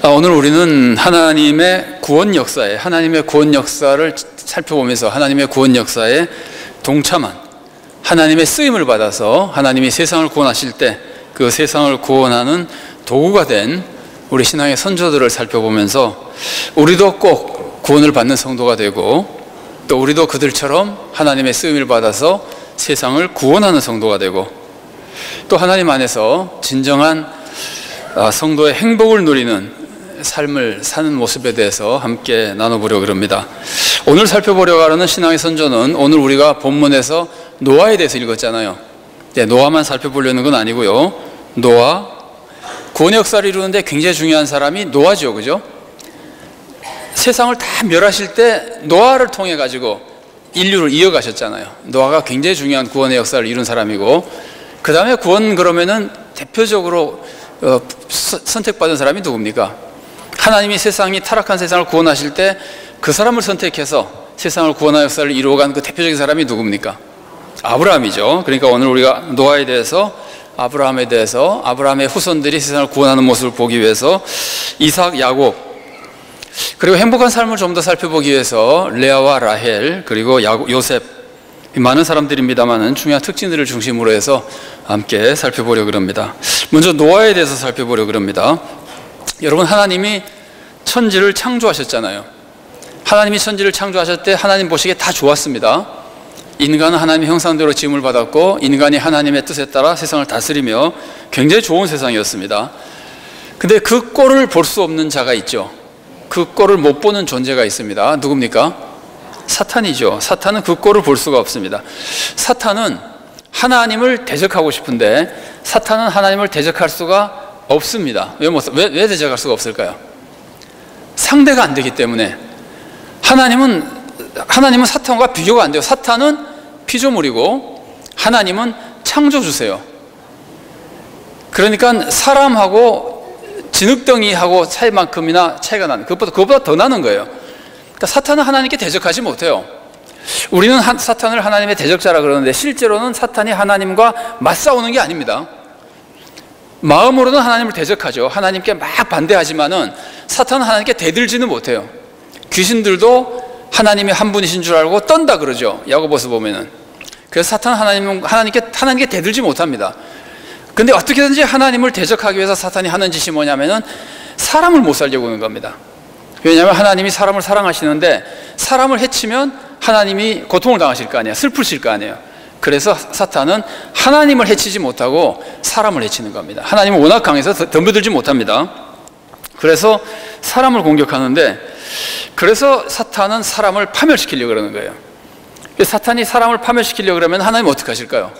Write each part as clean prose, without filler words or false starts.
오늘 우리는 하나님의 구원 역사를 살펴보면서 하나님의 구원 역사에 동참한, 하나님의 쓰임을 받아서 하나님이 세상을 구원하실 때 그 세상을 구원하는 도구가 된 우리 신앙의 선조들을 살펴보면서 우리도 꼭 구원을 받는 성도가 되고, 또 우리도 그들처럼 하나님의 쓰임을 받아서 세상을 구원하는 성도가 되고, 또 하나님 안에서 진정한 성도의 행복을 누리는 삶을 사는 모습에 대해서 함께 나눠보려고 합니다. 오늘 살펴보려고 하는 신앙의 선조는, 오늘 우리가 본문에서 노아에 대해서 읽었잖아요. 노아만 살펴보려는 건 아니고요. 노아, 구원의 역사를 이루는데 굉장히 중요한 사람이 노아죠, 그죠? 세상을 다 멸하실 때 노아를 통해 가지고 인류를 이어가셨잖아요. 노아가 굉장히 중요한 구원의 역사를 이룬 사람이고, 그 다음에 구원, 그러면은 대표적으로 선택받은 사람이 누굽니까? 하나님이 타락한 세상을 구원하실 때 그 사람을 선택해서 세상을 구원하는 역사를 이루어간 그 대표적인 사람이 누굽니까? 아브라함이죠. 그러니까 오늘 우리가 노아에 대해서, 아브라함에 대해서, 아브라함의 후손들이 세상을 구원하는 모습을 보기 위해서 이삭, 야곱, 그리고 행복한 삶을 좀 더 살펴보기 위해서 레아와 라헬, 그리고 요셉, 많은 사람들입니다만 중요한 특징들을 중심으로 해서 함께 살펴보려고 합니다. 먼저 노아에 대해서 살펴보려고 합니다. 여러분, 하나님이 천지를 창조하셨잖아요. 하나님이 천지를 창조하실 때 하나님 보시기에 다 좋았습니다. 인간은 하나님의 형상대로 지음을 받았고, 인간이 하나님의 뜻에 따라 세상을 다스리며 굉장히 좋은 세상이었습니다. 근데 그 꼴을 볼 수 없는 자가 있죠. 그 꼴을 못 보는 존재가 있습니다. 누굽니까? 사탄이죠. 사탄은 그 꼴을 볼 수가 없습니다. 사탄은 하나님을 대적하고 싶은데, 사탄은 하나님을 대적할 수가 없습니다. 왜 대적할 수가 없을까요? 상대가 안 되기 때문에. 하나님은 사탄과 비교가 안 돼요. 사탄은 피조물이고 하나님은 창조주세요. 그러니까 사람하고 진흙덩이하고 차이만큼이나 차이가 나는, 그것보다 더 나는 거예요. 그러니까 사탄은 하나님께 대적하지 못해요. 우리는 사탄을 하나님의 대적자라 그러는데, 실제로는 사탄이 하나님과 맞싸우는 게 아닙니다. 마음으로는 하나님을 대적하죠. 하나님께 막 반대하지만은 사탄은 하나님께 대들지는 못해요. 귀신들도 하나님이 한 분이신 줄 알고 떤다 그러죠. 야고보서 보면은. 그래서 사탄은 하나님께 대들지 못합니다. 근데 어떻게든지 하나님을 대적하기 위해서 사탄이 하는 짓이 뭐냐면은 사람을 못 살려고 하는 겁니다. 왜냐하면 하나님이 사람을 사랑하시는데, 사람을 해치면 하나님이 고통을 당하실 거 아니에요. 슬프실 거 아니에요. 그래서 사탄은 하나님을 해치지 못하고 사람을 해치는 겁니다. 하나님은 워낙 강해서 덤벼들지 못합니다. 그래서 사람을 공격하는데, 그래서 사탄은 사람을 파멸시키려고 그러는 거예요. 사탄이 사람을 파멸시키려고 그러면 하나님은 어떻게 하실까요?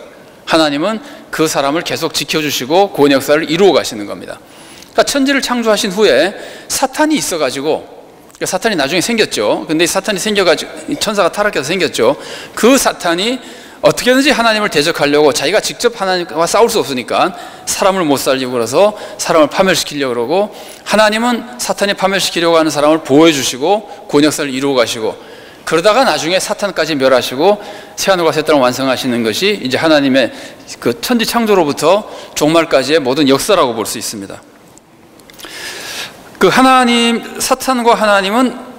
하나님은 그 사람을 계속 지켜주시고 구원 역사를 이루어 가시는 겁니다. 그러니까 천지를 창조하신 후에 사탄이 있어가지고, 사탄이 나중에 생겼죠. 근데 사탄이 생겨가지고, 천사가 타락해서 생겼죠. 그 사탄이 어떻게든지 하나님을 대적하려고, 자기가 직접 하나님과 싸울 수 없으니까 사람을 못 살리고, 그래서 사람을 파멸시키려고 그러고, 하나님은 사탄이 파멸시키려고 하는 사람을 보호해 주시고 구원 역사를 이루어 가시고, 그러다가 나중에 사탄까지 멸하시고 새하늘과 새 땅을 완성하시는 것이 이제 하나님의 그 천지 창조로부터 종말까지의 모든 역사라고 볼 수 있습니다. 사탄과 하나님은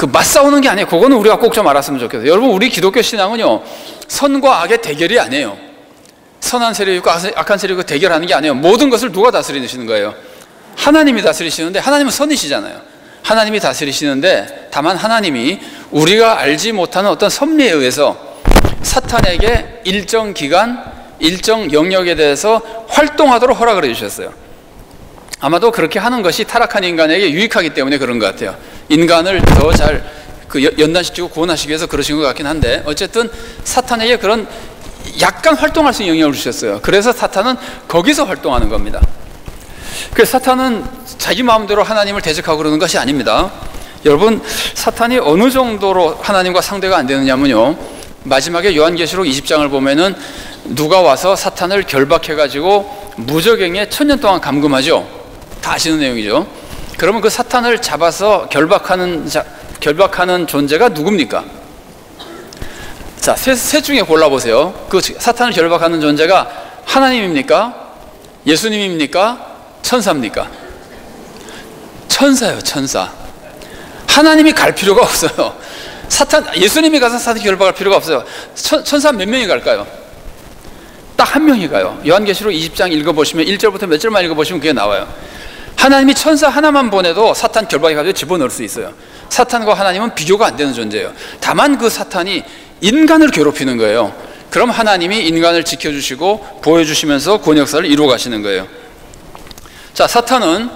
맞싸우는 게 아니에요. 그거는 우리가 꼭 좀 알았으면 좋겠어요. 여러분, 우리 기독교 신앙은요, 선과 악의 대결이 아니에요. 선한 세력이 있고 악한 세력이 대결하는 게 아니에요. 모든 것을 누가 다스리시는 거예요? 하나님이 다스리시는데, 하나님은 선이시잖아요. 하나님이 다스리시는데, 다만 하나님이 우리가 알지 못하는 어떤 섭리에 의해서 사탄에게 일정 기간, 일정 영역에 대해서 활동하도록 허락을 해주셨어요. 아마도 그렇게 하는 것이 타락한 인간에게 유익하기 때문에 그런 것 같아요. 인간을 더 잘 연단시키고 구원하시기 위해서 그러신 것 같긴 한데, 어쨌든 사탄에게 그런 약간 활동할 수 있는 영역을 주셨어요. 그래서 사탄은 거기서 활동하는 겁니다. 그래서 사탄은 자기 마음대로 하나님을 대적하고 그러는 것이 아닙니다. 여러분, 사탄이 어느 정도로 하나님과 상대가 안 되느냐면요, 마지막에 요한계시록 20장을 보면은 누가 와서 사탄을 결박해가지고 무저갱에 1000년 동안 감금하죠. 다 아시는 내용이죠. 그러면 그 사탄을 잡아서 결박하는 존재가 누굽니까? 자, 셋 중에 골라보세요. 그 사탄을 결박하는 존재가 하나님입니까? 예수님입니까? 천사입니까? 천사예요, 천사. 하나님이 갈 필요가 없어요. 예수님이 가서 사탄 결박할 필요가 없어요. 천사 몇 명이 갈까요? 딱 한 명이 가요. 요한계시록 20장 읽어보시면 1절부터 몇 절만 읽어보시면 그게 나와요. 하나님이 천사 하나만 보내도 사탄 결박해가지고 집어넣을 수 있어요. 사탄과 하나님은 비교가 안 되는 존재예요. 다만 그 사탄이 인간을 괴롭히는 거예요. 그럼 하나님이 인간을 지켜주시고 보호해주시면서 구원 역사를 이루어 가시는 거예요. 자, 사탄은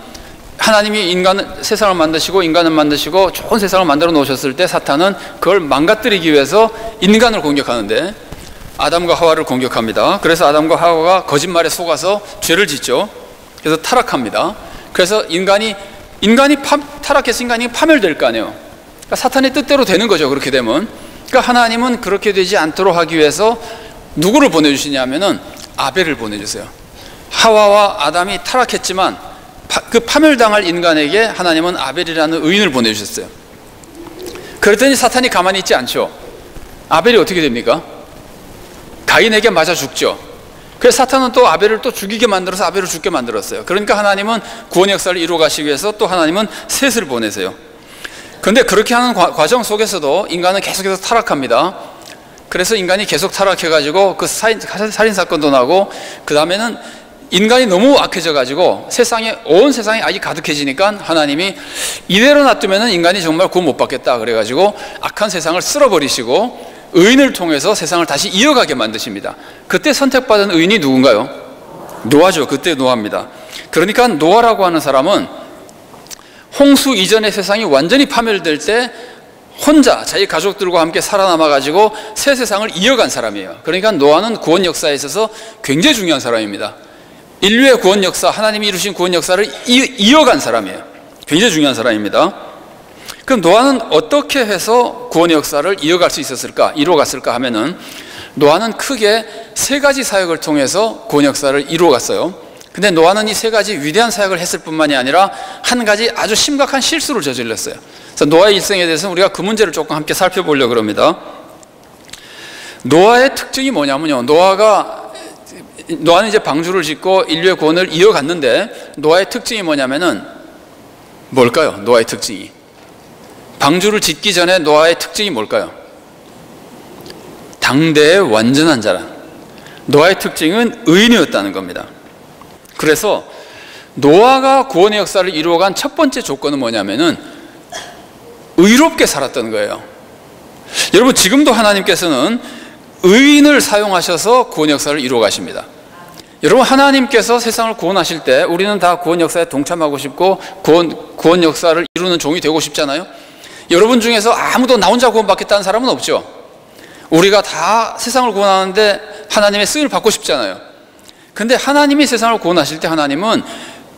하나님이 세상을 만드시고 인간을 만드시고 좋은 세상을 만들어 놓으셨을 때 사탄은 그걸 망가뜨리기 위해서 인간을 공격하는데 아담과 하와를 공격합니다. 그래서 아담과 하와가 거짓말에 속아서 죄를 짓죠. 그래서 타락합니다. 그래서 인간이 타락해서 인간이 파멸될 거 아니에요. 그러니까 사탄의 뜻대로 되는 거죠. 그렇게 되면. 그러니까 하나님은 그렇게 되지 않도록 하기 위해서 누구를 보내주시냐면은 아벨을 보내주세요. 하와와 아담이 타락했지만 그 파멸당할 인간에게 하나님은 아벨이라는 의인을 보내주셨어요. 그랬더니 사탄이 가만히 있지 않죠. 아벨이 어떻게 됩니까? 가인에게 맞아 죽죠. 그래서 사탄은 또 아벨을 또 죽이게 만들어서 아벨을 죽게 만들었어요. 그러니까 하나님은 구원 역사를 이루어 가시기 위해서 또 하나님은 셋을 보내세요. 그런데 그렇게 하는 과정 속에서도 인간은 계속해서 타락합니다. 그래서 인간이 계속 타락해가지고 그 살인사건도 나고, 그 다음에는 인간이 너무 악해져가지고 온 세상에 악이 가득해지니까 하나님이 이대로 놔두면 인간이 정말 구원 못 받겠다 그래가지고 악한 세상을 쓸어버리시고 의인을 통해서 세상을 다시 이어가게 만드십니다. 그때 선택받은 의인이 누군가요? 노아죠. 그때 노아입니다. 그러니까 노아라고 하는 사람은 홍수 이전의 세상이 완전히 파멸될 때 혼자 자기 가족들과 함께 살아남아가지고 새 세상을 이어간 사람이에요. 그러니까 노아는 구원 역사에 있어서 굉장히 중요한 사람입니다. 인류의 구원 역사, 하나님이 이루신 구원 역사를 이어간 사람이에요. 굉장히 중요한 사람입니다. 그럼 노아는 어떻게 해서 구원의 역사를 이어갈 수 있었을까, 이루어갔을까 하면은, 노아는 크게 세 가지 사역을 통해서 구원 역사를 이루어갔어요. 근데 노아는 이 세 가지 위대한 사역을 했을 뿐만이 아니라 한 가지 아주 심각한 실수를 저질렀어요. 그래서 노아의 일생에 대해서는 우리가 그 문제를 조금 함께 살펴보려고 합니다. 노아의 특징이 뭐냐면요, 노아는 이제 방주를 짓고 인류의 구원을 이어갔는데, 노아의 특징이 뭐냐면은 뭘까요? 노아의 특징이, 방주를 짓기 전에 노아의 특징이 뭘까요? 당대의 완전한 자라. 노아의 특징은 의인이었다는 겁니다. 그래서 노아가 구원의 역사를 이루어간 첫 번째 조건은 뭐냐면은 의롭게 살았던 거예요. 여러분, 지금도 하나님께서는 의인을 사용하셔서 구원 역사를 이루어 가십니다. 여러분, 하나님께서 세상을 구원하실 때 우리는 다 구원 역사에 동참하고 싶고 구원 역사를 이루는 종이 되고 싶잖아요. 여러분 중에서 아무도 나 혼자 구원받겠다는 사람은 없죠. 우리가 다 세상을 구원하는데 하나님의 쓰임을 받고 싶잖아요. 근데 하나님이 세상을 구원하실 때 하나님은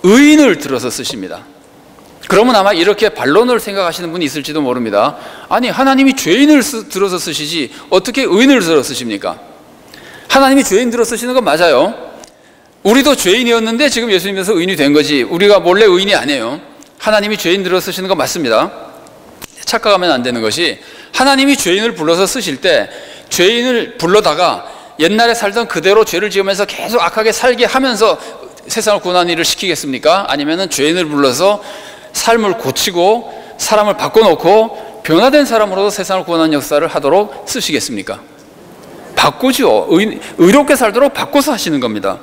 의인을 들어서 쓰십니다. 그러면 아마 이렇게 반론을 생각하시는 분이 있을지도 모릅니다. 아니, 하나님이 죄인을 들어서 쓰시지 어떻게 의인을 들어 쓰십니까? 하나님이 죄인 들어 쓰시는 건 맞아요. 우리도 죄인이었는데 지금 예수님께서 의인이 된 거지, 우리가 몰래 의인이 아니에요. 하나님이 죄인 들어 쓰시는 건 맞습니다. 착각하면 안 되는 것이, 하나님이 죄인을 불러서 쓰실 때 죄인을 불러다가 옛날에 살던 그대로 죄를 지으면서 계속 악하게 살게 하면서 세상을 구원하는 일을 시키겠습니까? 아니면은 죄인을 불러서 삶을 고치고 사람을 바꿔놓고 변화된 사람으로도 세상을 구원하는 역사를 하도록 쓰시겠습니까? 바꾸죠. 의롭게 살도록 바꿔서 하시는 겁니다.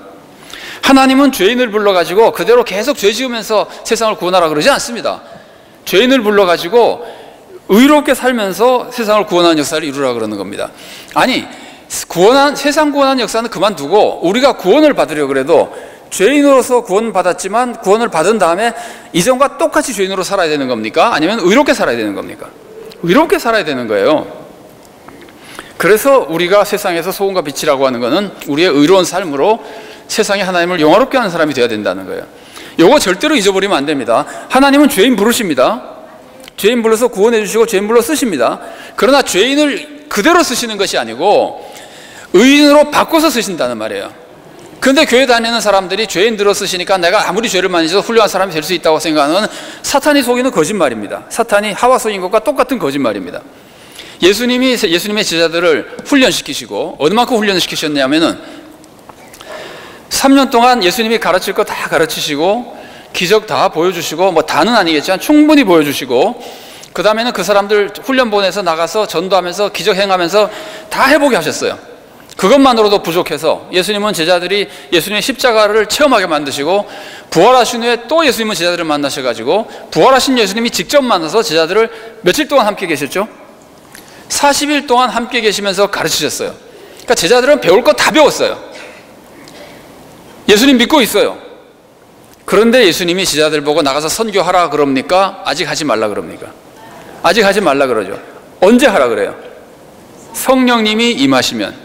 하나님은 죄인을 불러가지고 그대로 계속 죄 지으면서 세상을 구원하라 그러지 않습니다. 죄인을 불러가지고 의롭게 살면서 세상을 구원하는 역사를 이루라 그러는 겁니다. 아니, 세상 구원하는 역사는 그만두고 우리가 구원을 받으려고 그래도 죄인으로서 구원받았지만 구원을 받은 다음에 이전과 똑같이 죄인으로 살아야 되는 겁니까? 아니면 의롭게 살아야 되는 겁니까? 의롭게 살아야 되는 거예요. 그래서 우리가 세상에서 소금과 빛이라고 하는 것은 우리의 의로운 삶으로 세상에 하나님을 영화롭게 하는 사람이 되어야 된다는 거예요. 이거 절대로 잊어버리면 안 됩니다. 하나님은 죄인 부르십니다. 죄인 불러서 구원해 주시고 죄인 불러 쓰십니다. 그러나 죄인을 그대로 쓰시는 것이 아니고 의인으로 바꿔서 쓰신다는 말이에요. 그런데 교회 다니는 사람들이 죄인 들어 쓰시니까 내가 아무리 죄를 많이 져도 훌륭한 사람이 될 수 있다고 생각하는 사탄이 속이는 거짓말입니다. 사탄이 하와 속인 것과 똑같은 거짓말입니다. 예수님이 예수님의 제자들을 훈련시키시고, 어느만큼 훈련시키셨냐면은 3년 동안 예수님이 가르칠 거 다 가르치시고 기적 다 보여주시고, 뭐 다는 아니겠지만 충분히 보여주시고, 그 다음에는 그 사람들 훈련 보내서 나가서 전도하면서 기적 행하면서 다 해보게 하셨어요. 그것만으로도 부족해서 예수님은 제자들이 예수님의 십자가를 체험하게 만드시고, 부활하신 후에 또 예수님은 제자들을 만나셔가지고 부활하신 예수님이 직접 만나서 제자들을 며칠 동안 함께 계셨죠? 40일 동안 함께 계시면서 가르치셨어요. 그러니까 제자들은 배울 거 다 배웠어요. 예수님 믿고 있어요. 그런데 예수님이 제자들 보고 나가서 선교하라 그럽니까? 아직 하지 말라 그럽니까? 아직 하지 말라 그러죠. 언제 하라 그래요? 성령님이 임하시면.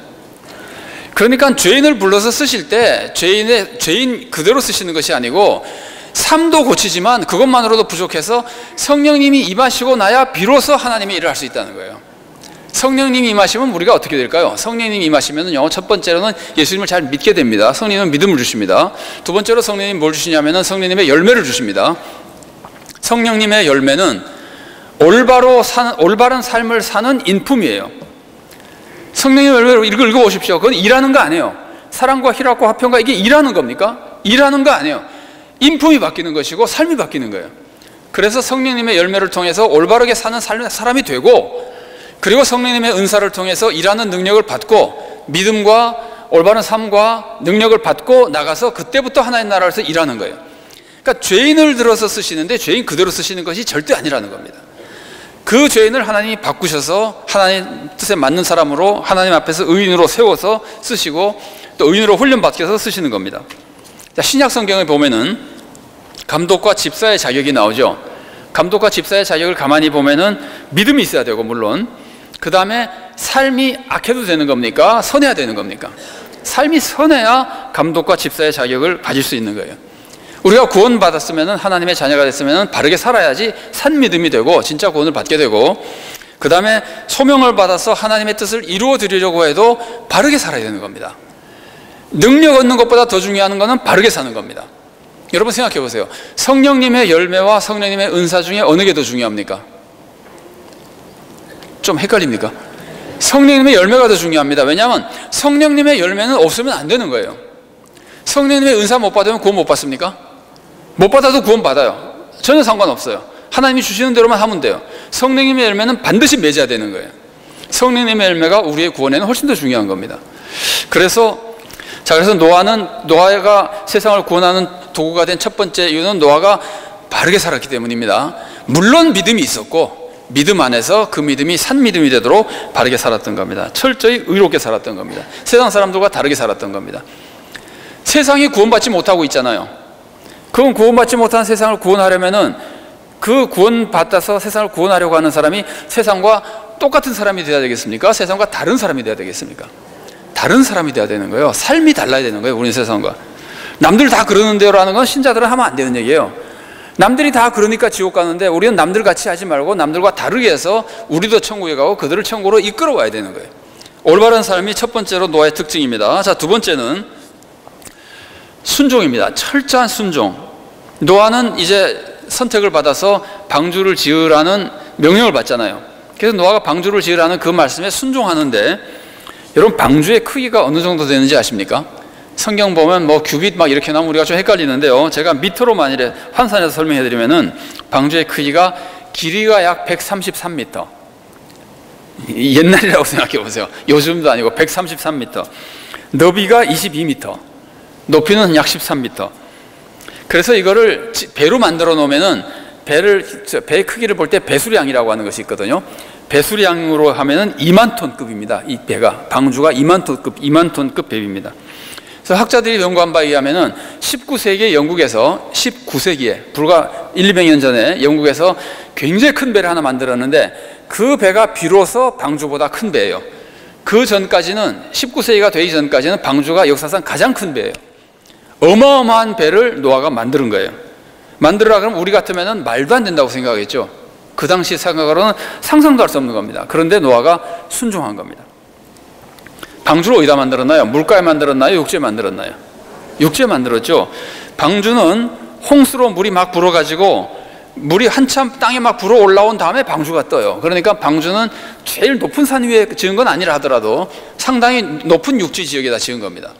그러니까 죄인을 불러서 쓰실 때 죄인 그대로 쓰시는 것이 아니고, 삶도 고치지만 그것만으로도 부족해서 성령님이 임하시고 나야 비로소 하나님의 일을 할 수 있다는 거예요. 성령님이 임하시면 우리가 어떻게 될까요? 성령님이 임하시면요, 첫 번째로는 예수님을 잘 믿게 됩니다. 성령님은 믿음을 주십니다. 두 번째로 성령님이 뭘 주시냐면은 성령님의 열매를 주십니다. 성령님의 열매는 올바른 삶을 사는 인품이에요. 성령님의 열매를 읽어보십시오. 그건 일하는 거 아니에요. 사랑과 희락과 화평과 이게 일하는 겁니까? 일하는 거 아니에요. 인품이 바뀌는 것이고 삶이 바뀌는 거예요. 그래서 성령님의 열매를 통해서 올바르게 사는 사람이 되고, 그리고 성령님의 은사를 통해서 일하는 능력을 받고, 믿음과 올바른 삶과 능력을 받고 나가서 그때부터 하나님 나라에서 일하는 거예요. 그러니까 죄인을 들어서 쓰시는데 죄인 그대로 쓰시는 것이 절대 아니라는 겁니다. 그 죄인을 하나님이 바꾸셔서 하나님 뜻에 맞는 사람으로 하나님 앞에서 의인으로 세워서 쓰시고, 또 의인으로 훈련받게 쓰시는 겁니다. 자, 신약 성경에 보면은 감독과 집사의 자격이 나오죠. 감독과 집사의 자격을 가만히 보면은 믿음이 있어야 되고, 물론 그 다음에 삶이 악해도 되는 겁니까? 선해야 되는 겁니까? 삶이 선해야 감독과 집사의 자격을 가질 수 있는 거예요. 우리가 구원받았으면, 하나님의 자녀가 됐으면 바르게 살아야지 산 믿음이 되고 진짜 구원을 받게 되고, 그 다음에 소명을 받아서 하나님의 뜻을 이루어 드리려고 해도 바르게 살아야 되는 겁니다. 능력 얻는 것보다 더 중요한 것은 바르게 사는 겁니다. 여러분 생각해 보세요. 성령님의 열매와 성령님의 은사 중에 어느 게 더 중요합니까? 좀 헷갈립니까? 성령님의 열매가 더 중요합니다. 왜냐하면 성령님의 열매는 없으면 안 되는 거예요. 성령님의 은사 못 받으면 구원 못 받습니까? 못 받아도 구원 받아요. 전혀 상관없어요. 하나님이 주시는 대로만 하면 돼요. 성령님의 열매는 반드시 맺어야 되는 거예요. 성령님의 열매가 우리의 구원에는 훨씬 더 중요한 겁니다. 그래서 노아가 세상을 구원하는 도구가 된 첫 번째 이유는 노아가 바르게 살았기 때문입니다. 물론 믿음이 있었고, 믿음 안에서 그 믿음이 산 믿음이 되도록 바르게 살았던 겁니다. 철저히 의롭게 살았던 겁니다. 세상 사람들과 다르게 살았던 겁니다. 세상이 구원받지 못하고 있잖아요. 그건 구원받지 못한 세상을 구원하려면은, 그 구원받아서 세상을 구원하려고 하는 사람이 세상과 똑같은 사람이 되어야 되겠습니까? 세상과 다른 사람이 되어야 되겠습니까? 다른 사람이 되어야 되는 거예요. 삶이 달라야 되는 거예요. 우리 세상과. 남들 다 그러는데요라는 건 신자들은 하면 안 되는 얘기예요. 남들이 다 그러니까 지옥 가는데 우리는 남들 같이 하지 말고 남들과 다르게 해서 우리도 천국에 가고 그들을 천국으로 이끌어 와야 되는 거예요. 올바른 삶이 첫 번째로 노아의 특징입니다. 자, 두 번째는 순종입니다. 철저한 순종. 노아는 이제 선택을 받아서 방주를 지으라는 명령을 받잖아요. 그래서 노아가 방주를 지으라는 그 말씀에 순종하는데, 여러분 방주의 크기가 어느 정도 되는지 아십니까? 성경 보면 뭐 규빗 막 이렇게 나오면 우리가 좀 헷갈리는데요. 제가 미터로 만일에 환산해서 설명해 드리면은 방주의 크기가 길이가 약 133m. 옛날이라고 생각해 보세요. 요즘도 아니고 133m. 너비가 22m. 높이는 약 13m. 그래서 이거를 배로 만들어 놓으면은 배의 크기를 볼 때 배수량이라고 하는 것이 있거든요. 배수량으로 하면은 2만 톤급입니다. 이 배가, 방주가 2만 톤급 배입니다. 그래서 학자들이 연구한 바에 의하면은 19세기에 영국에서 19세기에 불과 1, 200년 전에 영국에서 굉장히 큰 배를 하나 만들었는데, 그 배가 비로소 방주보다 큰 배예요. 그 전까지는 19세기가 되기 전까지는 방주가 역사상 가장 큰 배예요. 어마어마한 배를 노아가 만드는 거예요. 만들으라 그러면 우리 같으면은 말도 안 된다고 생각하겠죠. 그 당시 생각으로는 상상도 할 수 없는 겁니다. 그런데 노아가 순종한 겁니다. 방주를 어디다 만들었나요? 물가에 만들었나요? 육지에 만들었나요? 육지에 만들었죠. 방주는 홍수로 물이 막 불어가지고 물이 한참 땅에 막 불어 올라온 다음에 방주가 떠요. 그러니까 방주는 제일 높은 산 위에 지은 건 아니라 하더라도 상당히 높은 육지 지역에다 지은 겁니다.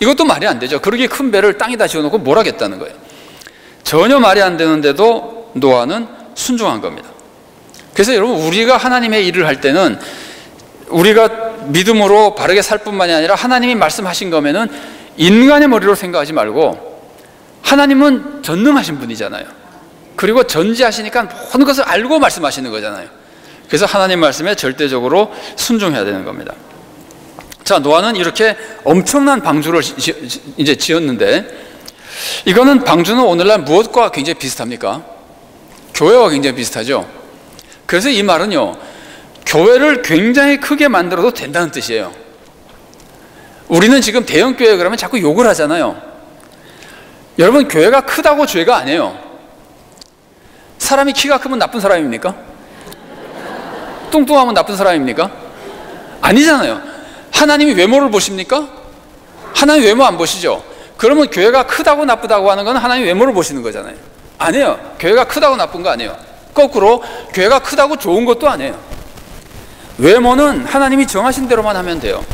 이것도 말이 안 되죠. 그렇게 큰 배를 땅에다 지어놓고 뭘 하겠다는 거예요. 전혀 말이 안 되는데도 노아는 순종한 겁니다. 그래서 여러분, 우리가 하나님의 일을 할 때는 우리가 믿음으로 바르게 살 뿐만이 아니라 하나님이 말씀하신 거면은 인간의 머리로 생각하지 말고, 하나님은 전능하신 분이잖아요. 그리고 전지하시니까 모든 것을 알고 말씀하시는 거잖아요. 그래서 하나님 말씀에 절대적으로 순종해야 되는 겁니다. 자, 노아는 이렇게 엄청난 방주를 이제 지었는데, 이거는 방주는 오늘날 무엇과 굉장히 비슷합니까? 교회와 굉장히 비슷하죠. 그래서 이 말은요, 교회를 굉장히 크게 만들어도 된다는 뜻이에요. 우리는 지금 대형 교회 그러면 자꾸 욕을 하잖아요. 여러분, 교회가 크다고 죄가 아니에요. 사람이 키가 크면 나쁜 사람입니까? 뚱뚱하면 나쁜 사람입니까? 아니잖아요. 하나님이 외모를 보십니까? 하나님 외모 안 보시죠? 그러면 교회가 크다고 나쁘다고 하는 건 하나님 외모를 보시는 거잖아요. 아니에요. 교회가 크다고 나쁜 거 아니에요. 거꾸로 교회가 크다고 좋은 것도 아니에요. 외모는 하나님이 정하신 대로만 하면 돼요.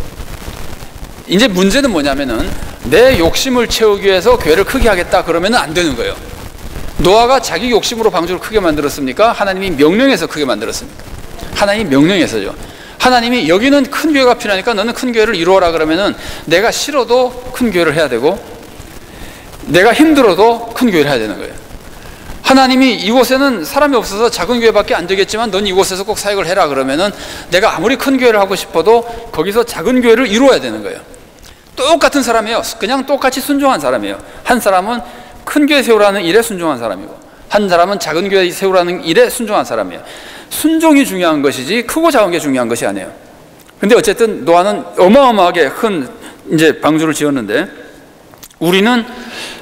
이제 문제는 뭐냐면은, 내 욕심을 채우기 위해서 교회를 크게 하겠다 그러면 안 되는 거예요. 노아가 자기 욕심으로 방주를 크게 만들었습니까? 하나님이 명령해서 크게 만들었습니까? 하나님이 명령해서죠. 하나님이 여기는 큰 교회가 필요하니까 너는 큰 교회를 이루어라 그러면은, 내가 싫어도 큰 교회를 해야 되고, 내가 힘들어도 큰 교회를 해야 되는 거예요. 하나님이 이곳에는 사람이 없어서 작은 교회밖에 안 되겠지만 넌 이곳에서 꼭 사역을 해라 그러면은, 내가 아무리 큰 교회를 하고 싶어도 거기서 작은 교회를 이루어야 되는 거예요. 똑같은 사람이에요. 그냥 똑같이 순종한 사람이에요. 한 사람은 큰 교회 세우라는 일에 순종한 사람이고, 한 사람은 작은 교회 세우라는 일에 순종한 사람이에요. 순종이 중요한 것이지 크고 작은 게 중요한 것이 아니에요. 근데 어쨌든 노아는 어마어마하게 큰 이제 방주를 지었는데, 우리는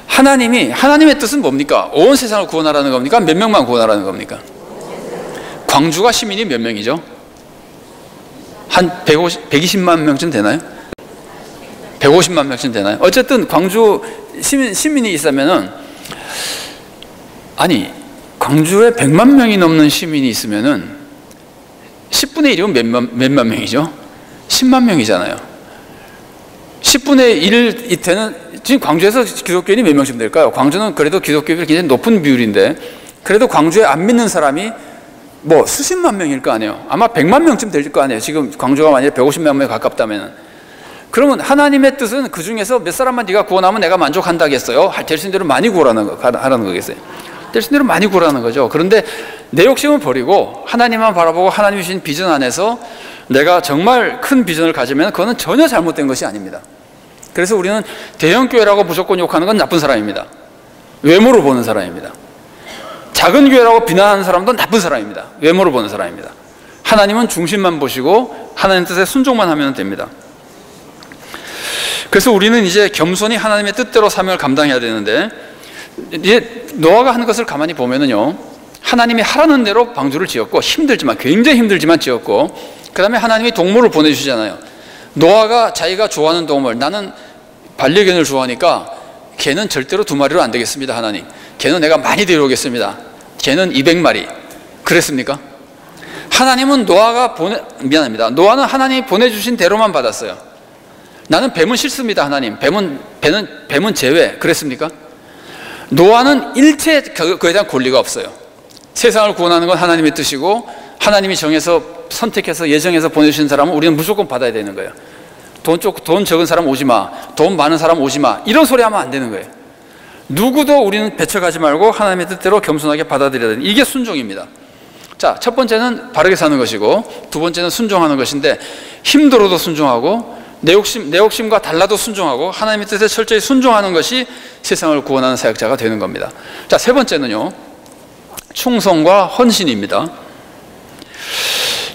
하나님의 뜻은 뭡니까? 온 세상을 구원하라는 겁니까? 몇 명만 구원하라는 겁니까? 광주가 시민이 몇 명이죠? 한 120만 명쯤 되나요? 150만 명쯤 되나요? 어쨌든 광주 시민이 있으면은, 아니, 광주에 100만 명이 넘는 시민이 있으면은 10분의 1이면 몇만 명이죠? 10만 명이잖아요. 10분의 1 이때는, 지금 광주에서 기독교인이 몇 명쯤 될까요? 광주는 그래도 기독교인이 굉장히 높은 비율인데, 그래도 광주에 안 믿는 사람이 뭐 수십만 명일 거 아니에요. 아마 100만 명쯤 될 거 아니에요. 지금 광주가 만약에 150만 명에 가깝다면. 그러면 하나님의 뜻은 그 중에서 몇 사람만 네가 구원하면 내가 만족한다겠어요? 될 수 있는 대로 많이 구하라는 거겠어요. 될 수 있는 대로 많이 구하라는 거죠. 그런데 내 욕심은 버리고 하나님만 바라보고 하나님이 주신 비전 안에서 내가 정말 큰 비전을 가지면 그거는 전혀 잘못된 것이 아닙니다. 그래서 우리는 대형 교회라고 무조건 욕하는 건 나쁜 사람입니다. 외모로 보는 사람입니다. 작은 교회라고 비난하는 사람도 나쁜 사람입니다. 외모로 보는 사람입니다. 하나님은 중심만 보시고 하나님 뜻에 순종만 하면 됩니다. 그래서 우리는 이제 겸손히 하나님의 뜻대로 사명을 감당해야 되는데, 이제 노아가 하는 것을 가만히 보면은요, 하나님이 하라는 대로 방주를 지었고, 굉장히 힘들지만 지었고, 그 다음에 하나님이 동물을 보내주시잖아요. 노아가 자기가 좋아하는 동물, 나는 반려견을 좋아하니까 걔는 절대로 2마리로 안 되겠습니다. 하나님, 걔는 내가 많이 데려오겠습니다. 걔는 200마리. 그랬습니까? 하나님은 노아는 하나님이 보내주신 대로만 받았어요. 나는 뱀은 싫습니다. 하나님, 뱀은 제외. 그랬습니까? 노아는 일체 그에 대한 권리가 없어요. 세상을 구원하는 건 하나님의 뜻이고, 하나님이 선택해서 예정해서 보내주신 사람은 우리는 무조건 받아야 되는 거예요. 돈 적은 사람 오지 마, 돈 많은 사람 오지 마, 이런 소리 하면 안 되는 거예요. 누구도 우리는 배척하지 말고 하나님의 뜻대로 겸손하게 받아들여야 되는, 이게 순종입니다. 자, 첫 번째는 바르게 사는 것이고, 두 번째는 순종하는 것인데, 힘들어도 순종하고 내 욕심과 달라도 순종하고 하나님의 뜻에 철저히 순종하는 것이 세상을 구원하는 사역자가 되는 겁니다. 자, 세 번째는요, 충성과 헌신입니다.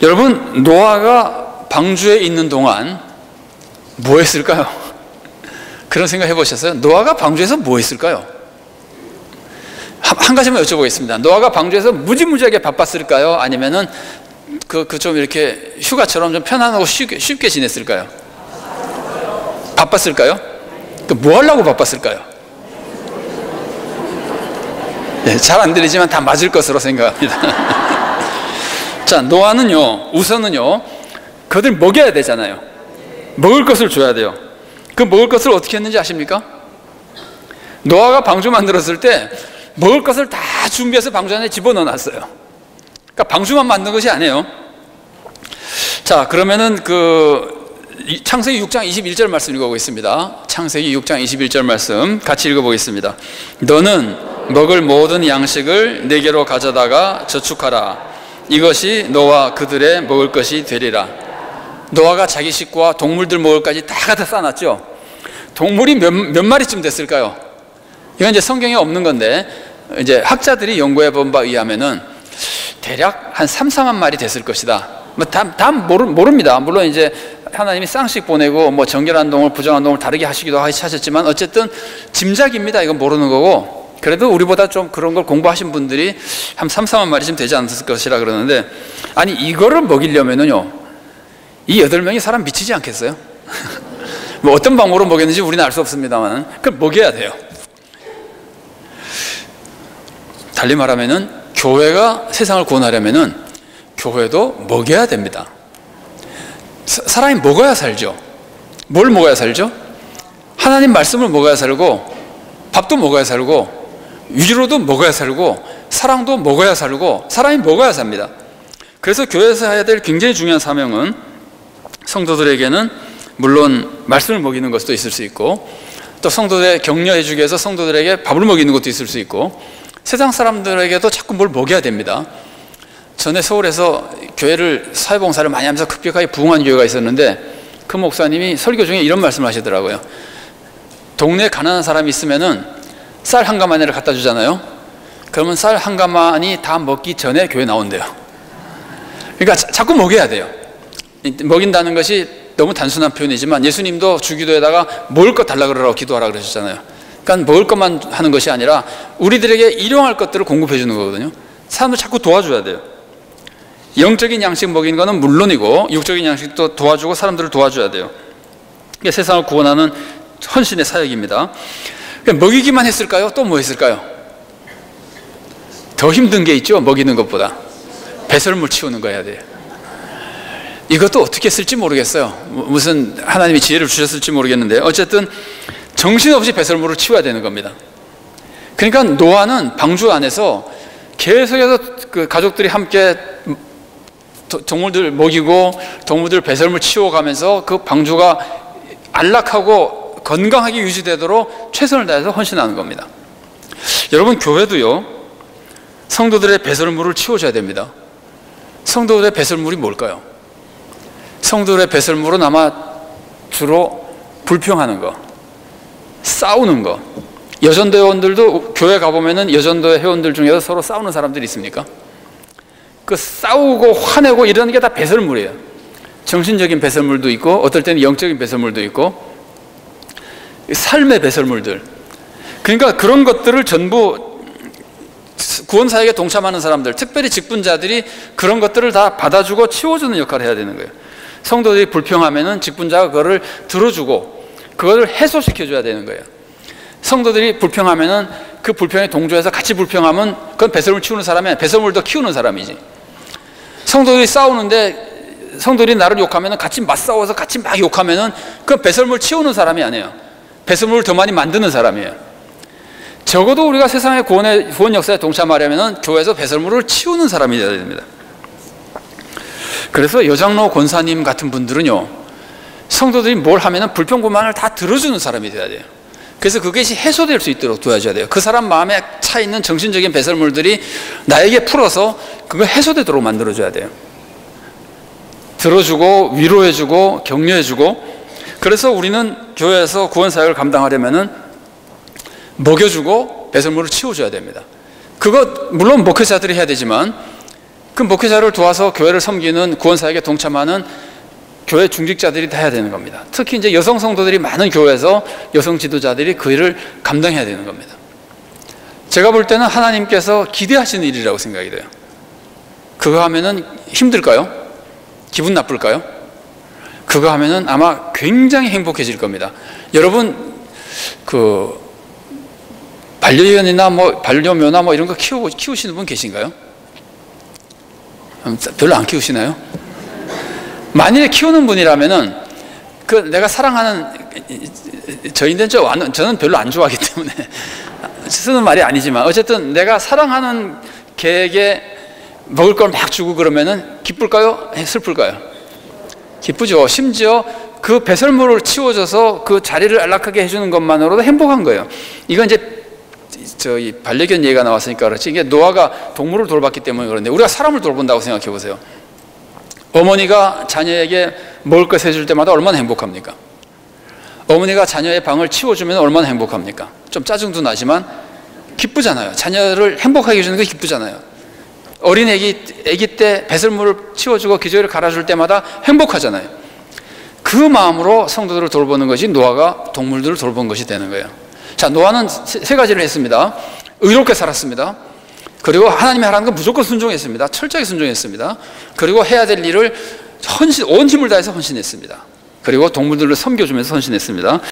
여러분, 노아가 방주에 있는 동안 뭐 했을까요? 그런 생각 해보셨어요? 노아가 방주에서 뭐 했을까요? 한 가지만 여쭤보겠습니다. 노아가 방주에서 무지무지하게 바빴을까요? 아니면은 좀 이렇게 휴가처럼 좀 편안하고 쉽게 지냈을까요? 바빴을까요? 뭐 하려고 바빴을까요? 네, 잘 안 들리지만 다 맞을 것으로 생각합니다. 자, 노아는요, 우선은요, 그들 먹여야 되잖아요. 먹을 것을 줘야 돼요. 그 먹을 것을 어떻게 했는지 아십니까? 노아가 방주 만들었을 때 먹을 것을 다 준비해서 방주 안에 집어넣어 놨어요. 그러니까 방주만 만든 것이 아니에요. 자, 그러면은 창세기 6장 21절 말씀 읽어보겠습니다. 창세기 6장 21절 말씀 같이 읽어보겠습니다. 너는 먹을 모든 양식을 내게로 가져다가 저축하라. 이것이 너와 그들의 먹을 것이 되리라. 노아가 자기 식구와 동물들 먹을 것까지 다 갖다 싸놨죠. 동물이 몇 마리쯤 됐을까요? 이건 이제 성경에 없는 건데, 이제 학자들이 연구해 본 바에 의하면은 대략 한 3, 4만 마리 됐을 것이다. 다 모릅니다. 물론 이제 하나님이 쌍씩 보내고 뭐 정결한 동물, 부정한 동물 다르게 하시기도 하셨지만 어쨌든 짐작입니다. 이건 모르는 거고. 그래도 우리보다 좀 그런 걸 공부하신 분들이 한 3, 4만 마리쯤 되지 않았을 것이라 그러는데, 아니 이거를 먹이려면은요, 이 8명이 사람 미치지 않겠어요? 뭐 어떤 방법으로 먹였는지 우리는 알 수 없습니다만 그걸 먹여야 돼요. 달리 말하면은 교회가 세상을 구원하려면은 교회도 먹여야 됩니다. 사람이 먹어야 살죠. 뭘 먹어야 살죠? 하나님 말씀을 먹어야 살고, 밥도 먹어야 살고, 위로도 먹어야 살고, 사랑도 먹어야 살고, 사람이 먹어야 삽니다. 그래서 교회에서 해야 될 굉장히 중요한 사명은 성도들에게는 물론 말씀을 먹이는 것도 있을 수 있고, 또 성도들에 격려해 주기 위해서 성도들에게 밥을 먹이는 것도 있을 수 있고, 세상 사람들에게도 자꾸 뭘 먹여야 됩니다. 전에 서울에서 교회를 사회봉사를 많이 하면서 급격하게 부흥한 교회가 있었는데, 그 목사님이 설교 중에 이런 말씀을 하시더라고요. 동네에 가난한 사람이 있으면은 쌀 한 가마니를 갖다 주잖아요. 그러면 쌀 한 가마니 다 먹기 전에 교회 나온대요. 그러니까 자꾸 먹여야 돼요. 먹인다는 것이 너무 단순한 표현이지만 예수님도 주기도에다가 먹을 것 달라 그러라고 기도하라 그러셨잖아요. 그러니까 먹을 것만 하는 것이 아니라 우리들에게 일용할 것들을 공급해 주는 거거든요. 사람들 자꾸 도와줘야 돼요. 영적인 양식 먹이는 것은 물론이고 육적인 양식도 도와주고 사람들을 도와줘야 돼요. 이게 세상을 구원하는 헌신의 사역입니다. 먹이기만 했을까요? 또 뭐 했을까요? 더 힘든 게 있죠. 먹이는 것보다 배설물 치우는 거 해야 돼요. 이것도 어떻게 쓸지 모르겠어요. 무슨 하나님이 지혜를 주셨을지 모르겠는데 어쨌든 정신없이 배설물을 치워야 되는 겁니다. 그러니까 노아는 방주 안에서 계속해서 그 가족들이 함께 동물들 먹이고 동물들 배설물 치워가면서 그 방주가 안락하고 건강하게 유지되도록 최선을 다해서 헌신하는 겁니다. 여러분, 교회도요, 성도들의 배설물을 치워줘야 됩니다. 성도들의 배설물이 뭘까요? 성도들의 배설물은 아마 주로 불평하는 거, 싸우는 거. 여전도 회원들도 교회 가보면은 여전도 회원들 중에서 서로 싸우는 사람들이 있습니까? 그 싸우고 화내고 이러는 게 다 배설물이에요. 정신적인 배설물도 있고 어떨 때는 영적인 배설물도 있고 삶의 배설물들. 그러니까 그런 것들을 전부 구원사역에 동참하는 사람들, 특별히 직분자들이 그런 것들을 다 받아주고 치워주는 역할을 해야 되는 거예요. 성도들이 불평하면은 직분자가 그거를 들어주고 그거를 해소시켜줘야 되는 거예요. 성도들이 불평하면은 그 불평에 동조해서 같이 불평하면 그건 배설물 치우는 사람이 아니야. 배설물도 키우는 사람이지. 성도들이 싸우는데 성도들이 나를 욕하면은 같이 맞싸워서 같이 막 욕하면은 그건 배설물 치우는 사람이 아니에요. 배설물을 더 많이 만드는 사람이에요. 적어도 우리가 세상의 구원 역사에 동참하려면은 교회에서 배설물을 치우는 사람이 되어야 됩니다. 그래서 여장로 권사님 같은 분들은요, 성도들이 뭘 하면은 불평불만을 다 들어주는 사람이 되어야 돼요. 그래서 그것이 해소될 수 있도록 도와줘야 돼요. 그 사람 마음에 차 있는 정신적인 배설물들이 나에게 풀어서 그거 해소되도록 만들어줘야 돼요. 들어주고 위로해주고 격려해주고. 그래서 우리는 교회에서 구원사역을 감당하려면은 먹여주고 배설물을 치워줘야 됩니다. 그거 물론 목회자들이 해야 되지만 그 목회자를 도와서 교회를 섬기는 구원사역에 동참하는 교회 중직자들이 다 해야 되는 겁니다. 특히 이제 여성 성도들이 많은 교회에서 여성 지도자들이 그 일을 감당해야 되는 겁니다. 제가 볼 때는 하나님께서 기대하시는 일이라고 생각이 돼요. 그거 하면은 힘들까요? 기분 나쁠까요? 그거 하면은 아마 굉장히 행복해질 겁니다. 여러분, 그 반려견이나 뭐 반려묘나 뭐 이런 거 키우시는 분 계신가요? 별로 안 키우시나요? 만일에 키우는 분이라면은 그 내가 사랑하는 저인데는 저는 별로 안 좋아하기 때문에 쓰는 말이 아니지만 어쨌든 내가 사랑하는 개에게 먹을 걸 막 주고 그러면은 기쁠까요? 슬플까요? 기쁘죠. 심지어 그 배설물을 치워줘서 그 자리를 안락하게 해주는 것만으로도 행복한 거예요. 이건 이제 저희 반려견 얘기가 나왔으니까 그렇지, 이게 노아가 동물을 돌봤기 때문에 그런데 우리가 사람을 돌본다고 생각해 보세요. 어머니가 자녀에게 먹을 것 해줄 때마다 얼마나 행복합니까? 어머니가 자녀의 방을 치워주면 얼마나 행복합니까? 좀 짜증도 나지만 기쁘잖아요. 자녀를 행복하게 해주는 게 기쁘잖아요. 어린 애기 때 배설물을 치워주고 기저귀를 갈아줄 때마다 행복하잖아요. 그 마음으로 성도들을 돌보는 것이 노아가 동물들을 돌본 것이 되는 거예요. 자, 노아는 세 가지를 했습니다. 의롭게 살았습니다. 그리고 하나님이 하라는 건 무조건 순종했습니다. 철저하게 순종했습니다. 그리고 해야 될 일을 온 힘을 다해서 헌신했습니다. 그리고 동물들을 섬겨주면서 헌신했습니다.